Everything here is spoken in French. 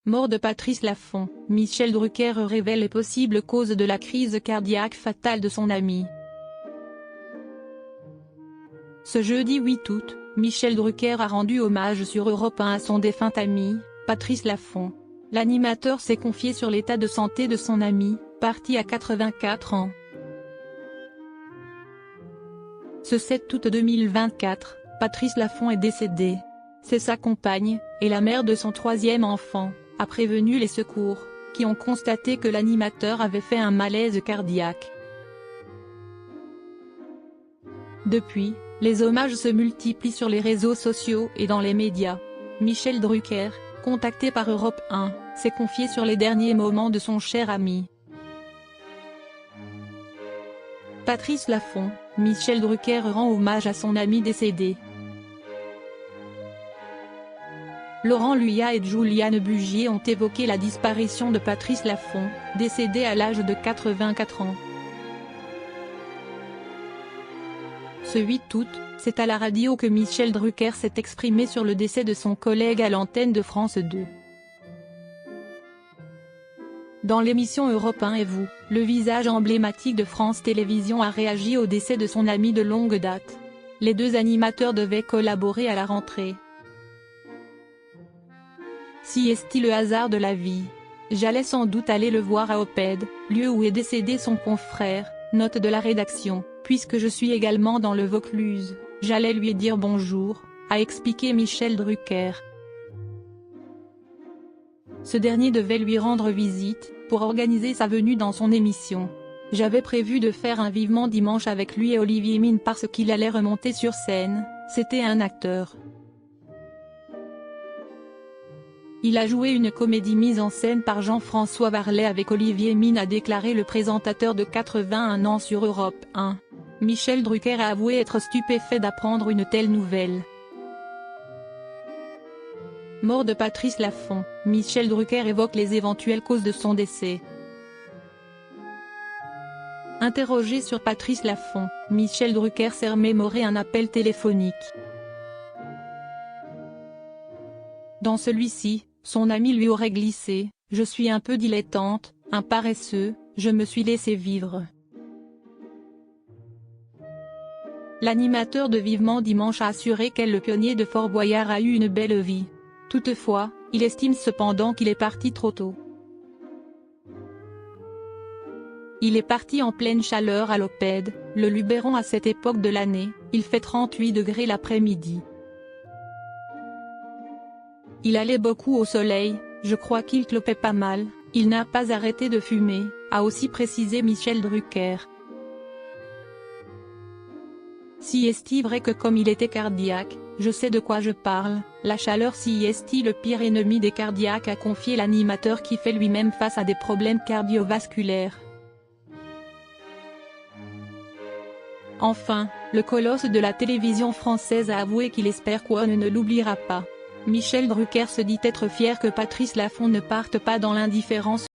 Mort de Patrice Laffont, Michel Drucker révèle les possibles causes de la crise cardiaque fatale de son ami. Ce jeudi 8 août, Michel Drucker a rendu hommage sur Europe 1 à son défunt ami, Patrice Laffont. L'animateur s'est confié sur l'état de santé de son ami, parti à 84 ans. Ce 7 août 2024, Patrice Laffont est décédé. C'est sa compagne, et la mère de son troisième enfant, a prévenu les secours, qui ont constaté que l'animateur avait fait un malaise cardiaque. Depuis, les hommages se multiplient sur les réseaux sociaux et dans les médias. Michel Drucker, contacté par Europe 1, s'est confié sur les derniers moments de son cher ami. Patrice Laffont, Michel Drucker rend hommage à son ami décédé. Laurent Luyat et Juliane Bugier ont évoqué la disparition de Patrice Laffont, décédé à l'âge de 84 ans. Ce 8 août, c'est à la radio que Michel Drucker s'est exprimé sur le décès de son collègue à l'antenne de France 2. Dans l'émission Europe 1 et vous, le visage emblématique de France Télévisions a réagi au décès de son ami de longue date. Les deux animateurs devaient collaborer à la rentrée. Si est-il le hasard de la vie. J'allais sans doute aller le voir à Oppède, lieu où est décédé son confrère, note de la rédaction, puisque je suis également dans le Vaucluse, j'allais lui dire bonjour, a expliqué Michel Drucker. Ce dernier devait lui rendre visite, pour organiser sa venue dans son émission. J'avais prévu de faire un vivement dimanche avec lui et Olivier Mine parce qu'il allait remonter sur scène, c'était un acteur. Il a joué une comédie mise en scène par Jean-François Varlet avec Olivier Mine, a déclaré le présentateur de 81 ans sur Europe 1. Michel Drucker a avoué être stupéfait d'apprendre une telle nouvelle. Mort de Patrice Laffont, Michel Drucker évoque les éventuelles causes de son décès. Interrogé sur Patrice Laffont, Michel Drucker s'est remémoré un appel téléphonique. Dans celui-ci, son ami lui aurait glissé « Je suis un peu dilettante, un paresseux, je me suis laissé vivre ». L'animateur de Vivement Dimanche a assuré qu'elle, le pionnier de Fort Boyard, a eu une belle vie. Toutefois, il estime cependant qu'il est parti trop tôt. Il est parti en pleine chaleur à l'Oppède, le Luberon à cette époque de l'année, il fait 38 degrés l'après-midi. Il allait beaucoup au soleil, je crois qu'il clopait pas mal, il n'a pas arrêté de fumer, a aussi précisé Michel Drucker. Si est-il vrai que comme il était cardiaque, je sais de quoi je parle, la chaleur si est-il le pire ennemi des cardiaques, a confié l'animateur qui fait lui-même face à des problèmes cardiovasculaires. Enfin, le colosse de la télévision française a avoué qu'il espère qu'on ne l'oubliera pas. Michel Drucker se dit être fier que Patrice Laffont ne parte pas dans l'indifférence.